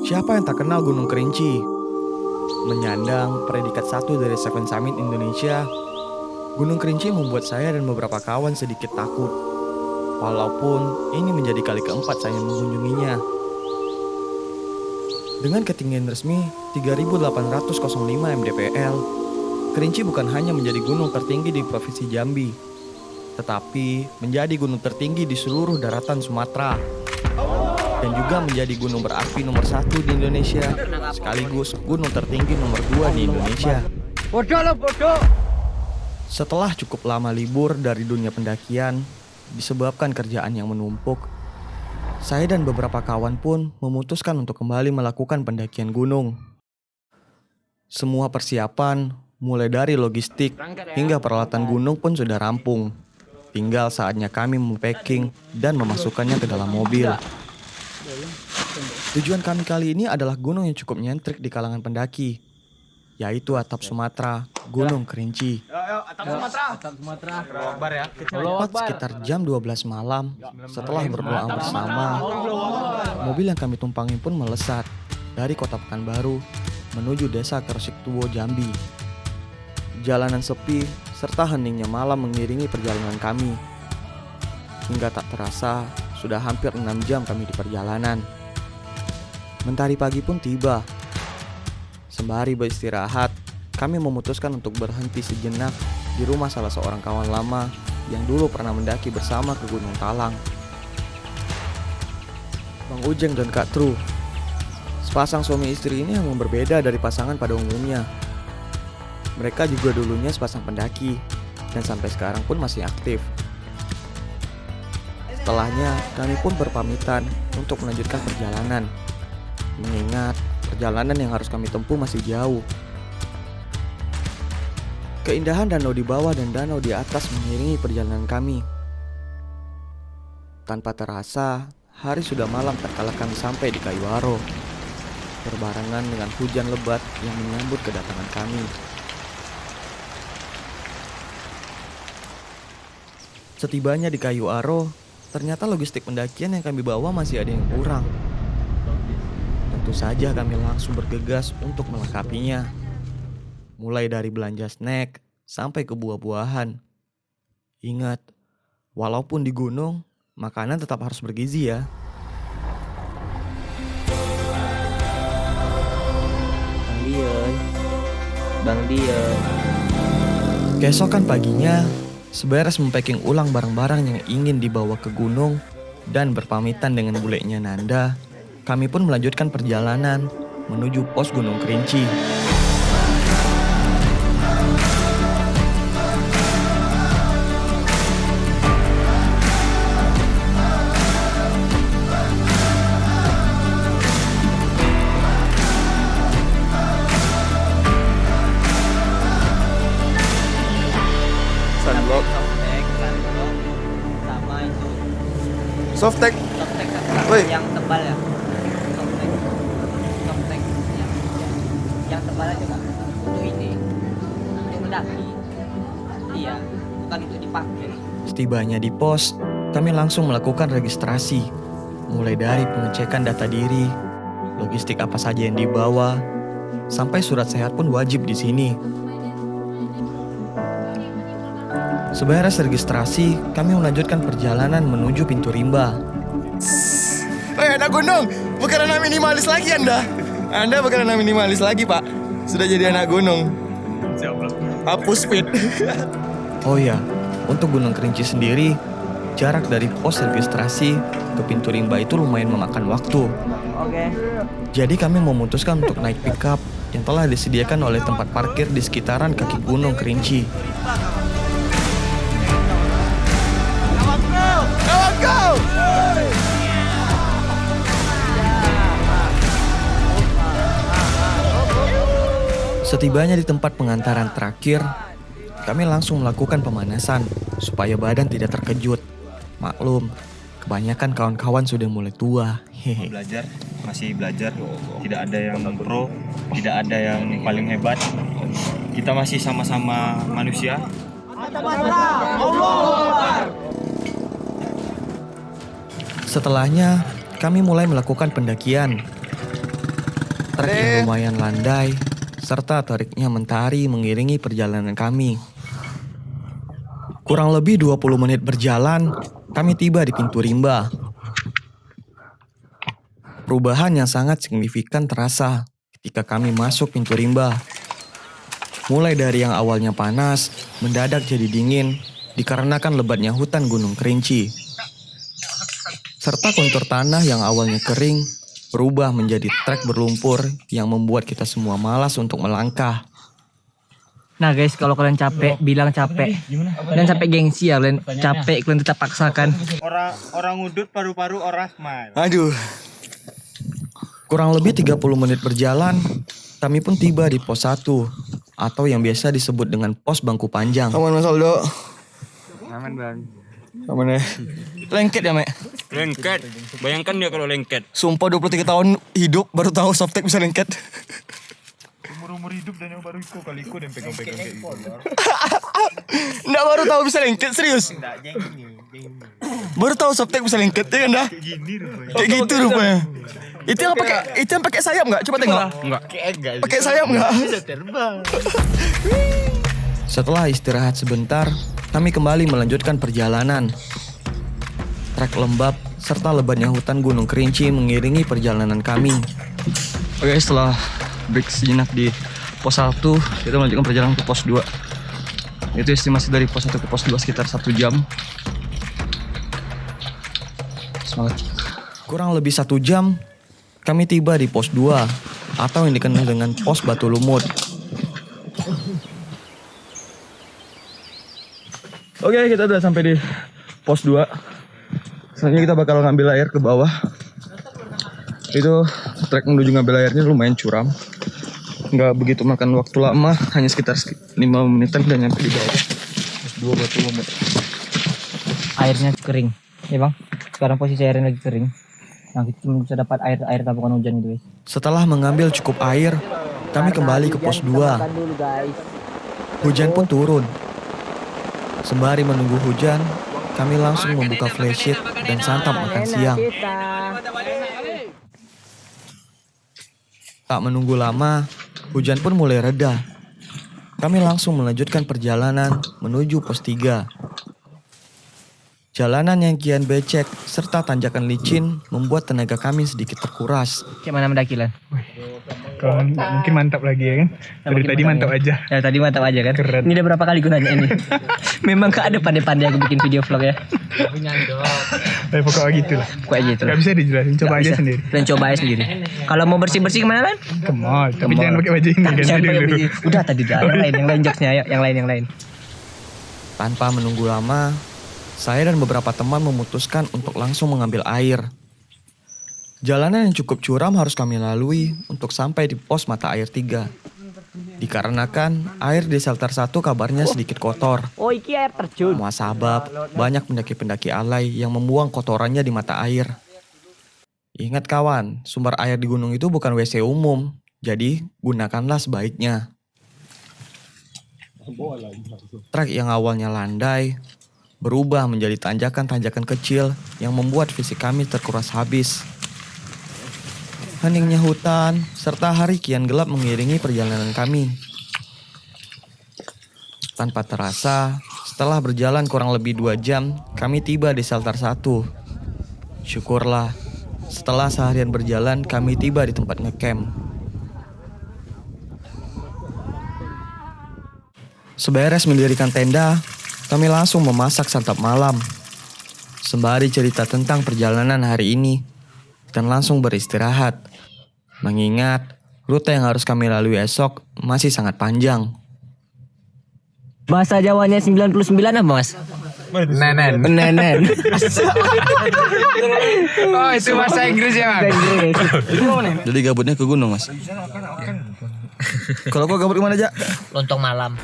Siapa yang tak kenal Gunung Kerinci? Menyandang predikat satu dari Seven Summit Indonesia, Gunung Kerinci membuat saya dan beberapa kawan sedikit takut. Walaupun ini menjadi kali keempat saya mengunjunginya. Dengan ketinggian resmi 3.805 mdpl, Kerinci bukan hanya menjadi gunung tertinggi di Provinsi Jambi, tetapi menjadi gunung tertinggi di seluruh daratan Sumatera. Dan juga menjadi gunung berapi nomor 1 di Indonesia, sekaligus gunung tertinggi nomor 2 di Indonesia. Bodoh lo, bodoh! Setelah cukup lama libur dari dunia pendakian, disebabkan kerjaan yang menumpuk, saya dan beberapa kawan pun memutuskan untuk kembali melakukan pendakian gunung. Semua persiapan, mulai dari logistik hingga peralatan gunung pun sudah rampung. Tinggal saatnya kami mempacking dan memasukkannya ke dalam mobil. Tujuan kami kali ini adalah gunung yang cukup nyentrik di kalangan pendaki, yaitu atap Sumatera, Gunung Kerinci. Atap Sumatera. Tepat sekitar jam 12 malam, setelah berdoa bersama, mobil yang kami tumpangi pun melesat dari kota Pekanbaru menuju desa Kersiktuwo, Jambi. Jalanan sepi serta heningnya malam mengiringi perjalanan kami. Hingga tak terasa, sudah hampir 6 jam kami di perjalanan. Mentari pagi pun tiba. Sembari beristirahat, kami memutuskan untuk berhenti sejenak di rumah salah seorang kawan lama yang dulu pernah mendaki bersama ke Gunung Talang. Bang Ujeng dan Kak Tru, sepasang suami istri ini memang berbeda dari pasangan pada umumnya. Mereka juga dulunya sepasang pendaki dan sampai sekarang pun masih aktif. Setelahnya, kami pun berpamitan untuk melanjutkan perjalanan, mengingat perjalanan yang harus kami tempuh masih jauh. Keindahan danau di bawah dan danau di atas mengiringi perjalanan kami. Tanpa terasa, hari sudah malam tatkala kami sampai di Kayu Aro, berbarengan dengan hujan lebat yang menyambut kedatangan kami. Setibanya di Kayu Aro, ternyata logistik pendakian yang kami bawa masih ada yang kurang. Tentu saja kami langsung bergegas untuk melengkapinya. Mulai dari belanja snack sampai ke buah-buahan. Ingat, walaupun di gunung, makanan tetap harus bergizi ya. Bang Dion. Keesokan paginya, seberes mempacking ulang barang-barang yang ingin dibawa ke gunung dan berpamitan dengan bulenya Nanda, kami pun melanjutkan perjalanan menuju pos Gunung Kerinci. Sunblock, sama itu. Softtek. Softtek Woi. yang tebal ya. Softtek yang tebal aja kan. Untuk ini. Untuk mendaki. Iya, bukan untuk dipakai. Setibanya di pos, kami langsung melakukan registrasi. Mulai dari pengecekan data diri, logistik apa saja yang dibawa, sampai surat sehat pun wajib di sini. Seberes registrasi, kami melanjutkan perjalanan menuju pintu rimba. Anak gunung, bukan anak minimalis lagi Anda. Anda bukan anak minimalis lagi, Pak. Sudah jadi anak gunung. Hapus speed. Oh ya, untuk Gunung Kerinci sendiri, jarak dari pos registrasi ke pintu rimba itu lumayan memakan waktu. Oke. Jadi kami memutuskan untuk naik pickup yang telah disediakan oleh tempat parkir di sekitaran kaki Gunung Kerinci. Go! Setibanya di tempat pengantaran terakhir, kami langsung melakukan pemanasan supaya badan tidak terkejut. Maklum, kebanyakan kawan-kawan sudah mulai tua. Hehe. Masih belajar, tidak ada yang pro, tidak ada yang paling hebat. Kita masih sama-sama manusia. Setelahnya, kami mulai melakukan pendakian. Trek yang lumayan landai, serta teriknya mentari mengiringi perjalanan kami. Kurang lebih 20 menit berjalan, kami tiba di pintu rimba. Perubahan yang sangat signifikan terasa ketika kami masuk pintu rimba. Mulai dari yang awalnya panas, mendadak jadi dingin, dikarenakan lebatnya hutan Gunung Kerinci. Serta kontur tanah yang awalnya kering, berubah menjadi trek berlumpur yang membuat kita semua malas untuk melangkah. Nah guys, kalau kalian capek, bilang capek. Dan capek gengsi ya, kalian capek, kalian tetap paksakan. Orang udut paru-paru orang smile. Aduh. Kurang lebih 30 menit berjalan, kami pun tiba di pos 1, atau yang biasa disebut dengan pos bangku panjang. Aman Mas Aldo. Aman bang. Aman ya. Lengket ya, Mek? Lengket. Bayangkan dia kalau lengket. Sumpah 23 tahun hidup baru tahu softtek bisa lengket. Umur hidup dan yang baru kali dan pegang-pegang kayak gitu. Nggak baru tahu bisa lengket, serius. Baru tahu softtek bisa lengket ya kan dah? Kayak gitu rupanya. Itu yang pakai sayap nggak? Coba tengok. Enggak. Pakai sayap nggak? Setelah istirahat sebentar, kami kembali melanjutkan perjalanan. Trek lembab serta lebatnya hutan Gunung Kerinci mengiringi perjalanan kami. Oke, setelah break sejenak di pos 1, kita melanjutkan perjalanan ke pos 2. Itu estimasi dari pos 1 ke pos 2 sekitar 1 jam. Semangat. Kurang lebih 1 jam, kami tiba di pos 2, atau yang dikenal dengan pos Batu Lumut. Oke, kita udah sampai di pos 2. Selanjutnya kita bakal ngambil air ke bawah. Itu trek menuju ngambil airnya lumayan curam. Nggak begitu makan waktu lama, hanya sekitar 5 menitan udah nyampe di bawah. Pos 2 Batu Lumut. Airnya kering, ya bang. Sekarang posisi airnya lagi kering. Nah, kita cuma bisa dapat air tabungan hujan gitu guys. Setelah mengambil cukup air, kami kembali ke pos 2. Hujan pun turun. Sembari menunggu hujan, kami langsung membuka flashlight dan santap makan siang. Tak menunggu lama, hujan pun mulai reda. Kami langsung melanjutkan perjalanan menuju pos 3. Jalanan yang kian becek serta tanjakan licin membuat tenaga kami sedikit terkuras. Kayak mana mendakilan? Kalau mungkin mantap lagi ya kan? Dari tadi mantap aja. Ya tadi mantap aja kan? Keren. Ini udah berapa kali gue nanya ini? Memang gak ada pandai-pandai aku bikin video vlog ya? Pokoknya gitu lah. Pokoknya gitu lah. Gak bisa dijelasin, coba Nggak aja bisa. sendiri. Kalian coba aja sendiri. Kalau mau bersih-bersih kemana kan? Ke mall, tapi Ke jangan mall. pakai baju ini, ganti Jangan pakai dulu. baju. Udah tadi dah. Yang lain jokesnya, ayo. Yang lain. Tanpa menunggu lama, saya dan beberapa teman memutuskan untuk langsung mengambil air. Jalanan yang cukup curam harus kami lalui untuk sampai di pos mata air 3. Dikarenakan air di shelter 1 kabarnya sedikit kotor. Oh, iki air terjun. Muasabab, banyak pendaki-pendaki alay yang membuang kotorannya di mata air. Ingat kawan, sumber air di gunung itu bukan WC umum, jadi gunakanlah sebaiknya. Trek yang awalnya landai, berubah menjadi tanjakan-tanjakan kecil yang membuat fisik kami terkuras habis. Heningnya hutan, serta hari kian gelap mengiringi perjalanan kami. Tanpa terasa, setelah berjalan kurang lebih 2 jam, kami tiba di shelter 1. Syukurlah, setelah seharian berjalan, kami tiba di tempat ngecamp. Seberes mendirikan tenda, kami langsung memasak santap malam. Sembari cerita tentang perjalanan hari ini, dan langsung beristirahat. Mengingat rute yang harus kami lalui esok masih sangat panjang. Bahasa Jawanya 99 apa mas? Nenen. Nenen. Oh itu bahasa Inggris ya bang? Jadi gabutnya ke gunung mas? Kalau kau gabut kemana aja? Lontong malam.